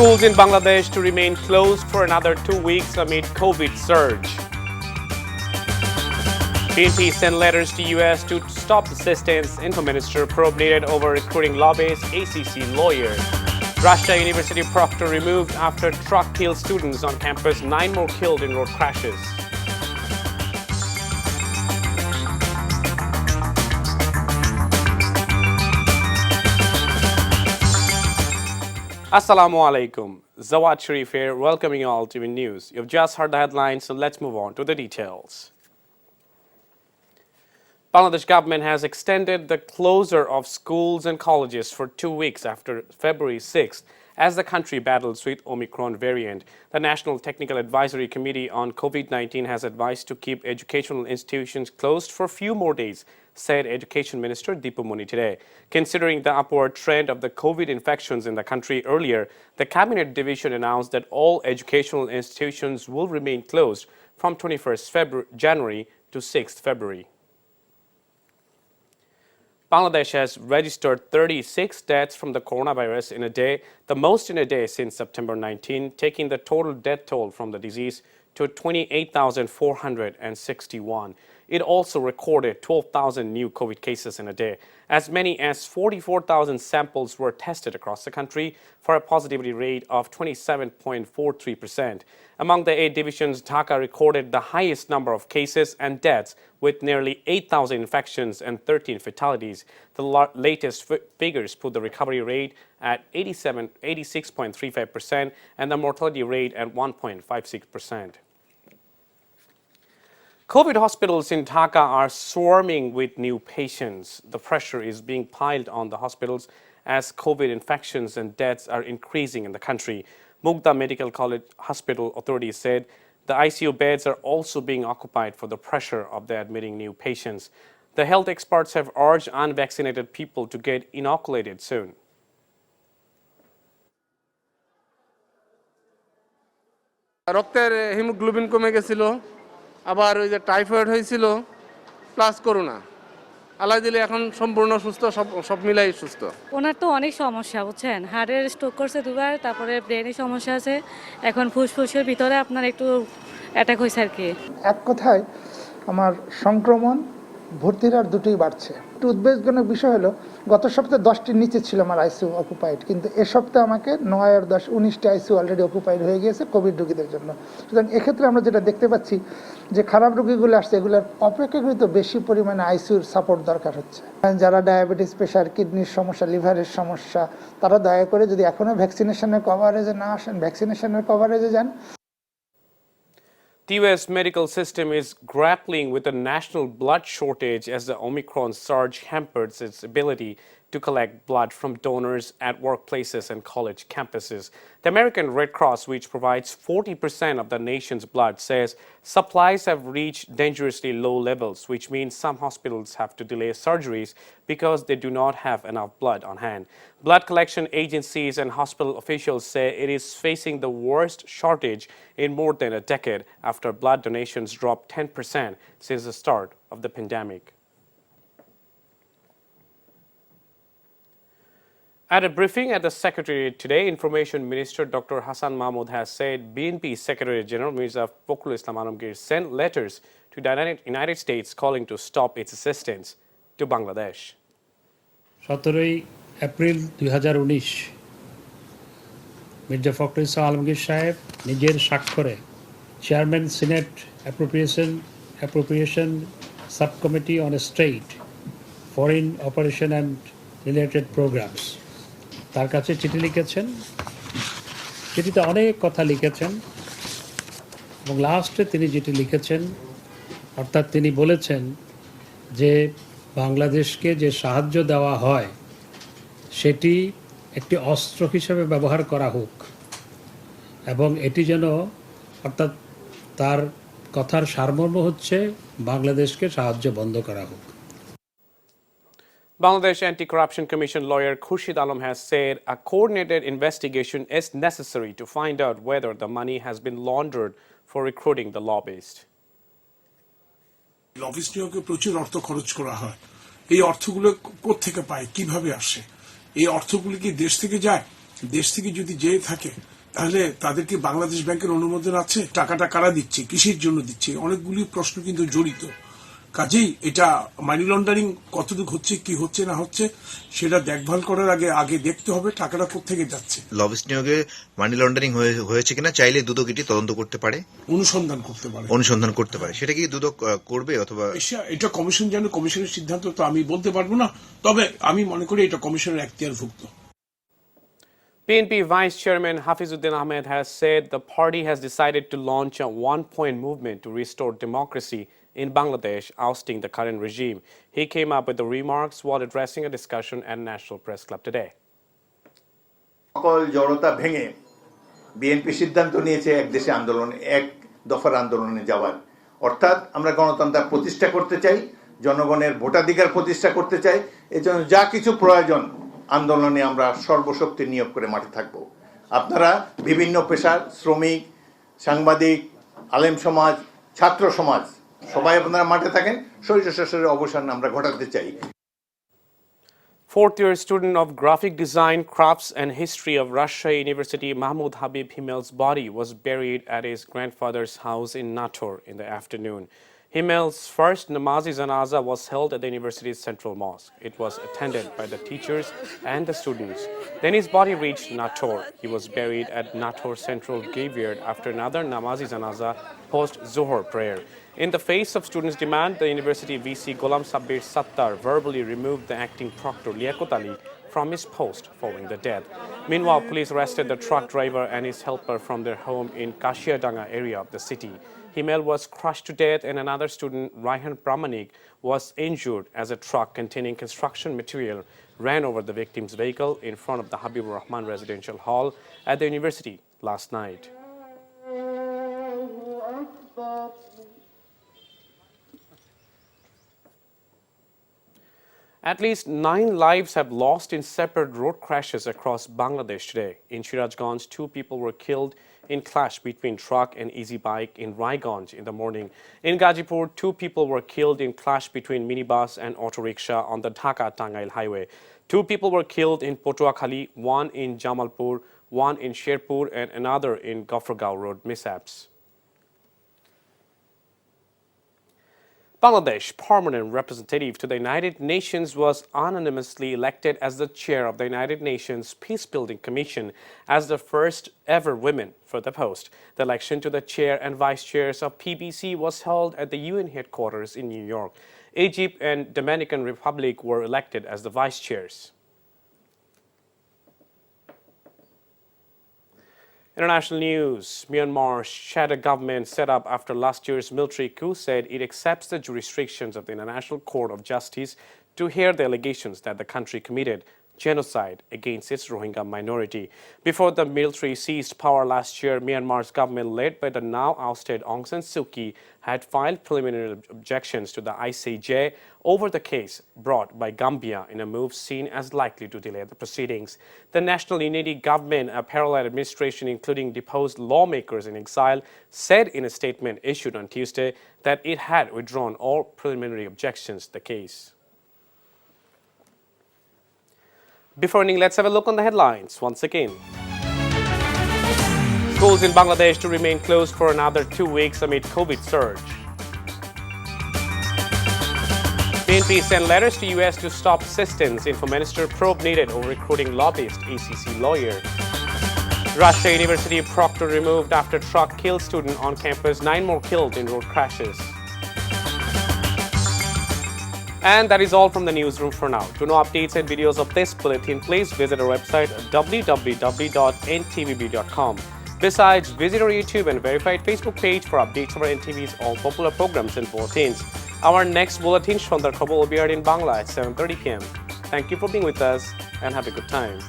Schools in Bangladesh to remain closed for another 2 weeks amid COVID surge. BNP sent letters to US to stop assistance. Info Minister probated over recruiting lobbyist ACC lawyer. Russia University proctor removed after truck kills students on campus. 9 more killed in road crashes. Assalamu alaikum. Zawad Sharif here, welcoming you all to NTV News. You've just heard the headlines, so let's move on to the details. Bangladesh government has extended the closure of schools and colleges for 2 weeks after February 6th as the country battles with Omicron variant. The National Technical Advisory Committee on COVID-19 has advised to keep educational institutions closed for a few more days, said Education Minister Deepu Moni today. Considering the upward trend of the COVID infections in the country earlier, the Cabinet Division announced that all educational institutions will remain closed from 21st January to 6th February. Bangladesh has registered 36 deaths from the coronavirus in a day, the most in a day since September 19, taking the total death toll from the disease to 28,461. It also recorded 12,000 new COVID cases in a day. As many as 44,000 samples were tested across the country for a positivity rate of 27.43%. Among the 8 divisions, Dhaka recorded the highest number of cases and deaths with nearly 8,000 infections and 13 fatalities. The latest figures put the recovery rate at 86.35% and the mortality rate at 1.56%. COVID hospitals in Dhaka are swarming with new patients. The pressure is being piled on the hospitals as COVID infections and deaths are increasing in the country. Mugda Medical College Hospital authorities said the ICU beds are also being occupied for the pressure of the admitting new patients. The health experts have urged unvaccinated people to get inoculated soon. রক্তের haemoglobin কমে গেছিল আবার ওই যে typhoid হয়েছিল plus corona আল্লাহ দিলে এখন সম্পূর্ণ সুস্থ সব মিলাই সুস্থ ওনার তো অনেক সমস্যা বুঝছেন হার্টের স্ট্রোক করছে দুবার তারপরে ব্রেনের সমস্যা আছে এখন ফুসফুসের ভিতরে আপনার একটু অ্যাটাক হইছে আর কি এক কথায় আমার সংক্রমণ ভর্তির আর দুটোই বাড়ছে একটু উদ্বেগজনক বিষয় হলো গত সপ্তাহে 10টির নিচে ছিল আমার আইসিইউ অকুপাইড কিন্তু এই সপ্তাহে আমাকে 9 আর 10 19টি আইসিইউ অলরেডি অকুপাইড হয়ে গিয়েছে কোভিড রোগীদের জন্য সুতরাং এক্ষেত্রে আমরা যেটা দেখতে পাচ্ছি যে খারাপ রোগীগুলো আসছে এগুলোর অপেক্ষাকৃত বেশি পরিমাণে আইসিইউর সাপোর্ট দরকার হচ্ছে যারা ডায়াবেটিস প্রেশার কিডনির সমস্যা লিভারের সমস্যা তারা দয়া করে যদি এখনো ভ্যাকসিনেশনের কভারেজে না আসেন ভ্যাকসিনেশনের কভারেজে যান The U.S. medical system is grappling with a national blood shortage as the Omicron surge hampers its ability to collect blood from donors at workplaces and college campuses. The American Red Cross, which provides 40% of the nation's blood, says supplies have reached dangerously low levels, which means some hospitals have to delay surgeries because they do not have enough blood on hand. Blood collection agencies and hospital officials say it is facing the worst shortage in more than a decade after blood donations dropped 10% since the start of the pandemic. At a briefing at the Secretariat today, Information Minister Dr. Hassan Mahmood has said BNP Secretary General Mirza Fakhrul Islam Alamgir sent letters to the United States calling to stop its assistance to Bangladesh. 17 April 2019 Mirza Fakhrul Islam Alamgir সাহেব নিজের স্বাক্ষরে chairman senate appropriation subcommittee on state foreign operation and related programs তার কাছে চিঠি লিখেছেন চিঠিতে অনেক কথা লিখেছেন এবং লাস্টে তিনি যেটি লিখেছেন অর্থাৎ তিনি বলেছেন যে বাংলাদেশকে যে সাহায্য দেওয়া হয় সেটি একটি অস্ত্র হিসেবে ব্যবহার করা হোক এবং এটি যেন অর্থাৎ তার কথার সারমর্ম হচ্ছে বাংলাদেশকে সাহায্য বন্ধ করা হোক Bangladesh Anti-Corruption Commission lawyer Khurshid Alam has said a coordinated investigation is necessary to find out whether the money has been laundered for recruiting the lobbyist. Lobbyist নিয়োগে প্রচুর অর্থ খরচ করা হয় এই অর্থগুলো কোত্থেকে পায় কিভাবে আসে এই অর্থগুলো কি দেশ থেকে যায় দেশ থেকে যদি যেয়ে থাকে তাহলে তাদের কি বাংলাদেশ ব্যাংকের অনুমোদন আছে? টাকাটা কারা দিচ্ছে, কিসের জন্য দিচ্ছে, অনেকগুলি প্রশ্ন কিন্তু জড়িত। কাজেই এটা মানি লন্ডারিং কতটুকু হচ্ছে, কি হচ্ছে না হচ্ছে সেটা দেখভাল করার আগে দেখতে হবে টাকাটা কোত্থেকে যাচ্ছে। লবিস্ট নিয়োগে মানি লন্ডারিং হয়েছে কিনা চাইলে দুদক এটি তদন্ত করতে পারে, অনুসন্ধান করতে পারে। সেটা কি দুদক করবে অথবা এটা কমিশন জানে, কমিশনের সিদ্ধান্ত তো আমি বলতে পারবো না, তবে আমি মনে করি এটা কমিশনের এখতিয়ারভুক্ত। PNP Vice Chairman Hafizuddin Ahmed has said the party has decided to launch a one-point movement to restore democracy in Bangladesh, ousting the current regime. He came up with the remarks while addressing a discussion at National Press Club today. সকল জড়তা ভেঙে BNP সিদ্ধান্ত নিয়েছে এক দেশে আন্দোলন, এক দফার আন্দোলনে যাওয়ার। অর্থাৎ আমরা গণতন্ত্র প্রতিষ্ঠা করতে চাই, জনগণের ভোটাধিকার প্রতিষ্ঠা করতে চাই। এজন্য যা কিছু প্রয়োজন আন্দোলনে আমরা সর্বশক্তি নিয়োগ করে মাঠে থাকব। আপনারা বিভিন্ন পেশার শ্রমিক, সাংবাদিক, আলেম সমাজ, ছাত্র সমাজ সবাই আপনারা মাঠে থাকেন, স্বৈরশাসনের অবসান আমরা ঘটাতে চাই। Fourth-year student of graphic design, crafts and history of Rajshahi University, Mahmoud Habib Himel's body was buried at his grandfather's house in Nator in the afternoon. Himel's first namazi janaza was held at the university's central mosque. It was attended by the teachers and the students. Then his body reached Nator. He was buried at Nator Central Graveyard after another namazi janaza post-Zuhur prayer. In the face of students' demand, the university VC Ghulam Sabbir Sattar verbally removed the acting proctor Liakut Ali from his post following the death. Meanwhile, police arrested the truck driver and his helper from their home in Kashiadanga area of the city. Himel was crushed to death and another student, Raihan Pramanik, was injured as a truck containing construction material ran over the victim's vehicle in front of the Habibur Rahman Residential Hall at the university last night. At least 9 lives have lost in separate road crashes across Bangladesh today. In Sirajganj, 2 people were killed in clash between truck and easy bike in Raiganj in the morning. In Gazipur, 2 people were killed in clash between minibus and auto rickshaw on the Dhaka-Tangail highway. 2 people were killed in Potuakhali, 1 in Jamalpur, 1 in Sherpur and another in Gafrgaon road mishaps. Bangladesh permanent representative to the United Nations was unanimously elected as the chair of the United Nations Peacebuilding Commission as the first ever woman for the post. The election to the chair and vice chairs of PBC was held at the UN headquarters in New York. Egypt and Dominican Republic were elected as the vice chairs. International news. Myanmar's shadow government set up after last year's military coup said it accepts the jurisdictions of the International Court of Justice to hear the allegations that the country committed genocide against its Rohingya minority. Before the military seized power last year, Myanmar's government, led by the now ousted Aung San Suu Kyi, had filed preliminary objections to the ICJ over the case brought by Gambia in a move seen as likely to delay the proceedings. The National Unity Government, a parallel administration including deposed lawmakers in exile, said in a statement issued on Tuesday that it had withdrawn all preliminary objections to the case. Before ending, let's have a look on the headlines once again. Schools in Bangladesh to remain closed for another 2 weeks amid COVID surge. PNP sent letters to US to stop assistance. Info Minister probe needed over recruiting lobbyist ACC lawyer. Rajshahi University proctor removed after truck killed student on campus. 9 more killed in road crashes. And that is all from the newsroom for now. To know updates and videos of this bulletin, please visit our website www.ntvb.com. Besides, visit our YouTube and verified Facebook page for updates of our NTV's all popular programs and bulletins. Our next bulletin, Shondar Khobor, will be aired in Bangla at 7:30 p.m. Thank you for being with us and have a good time.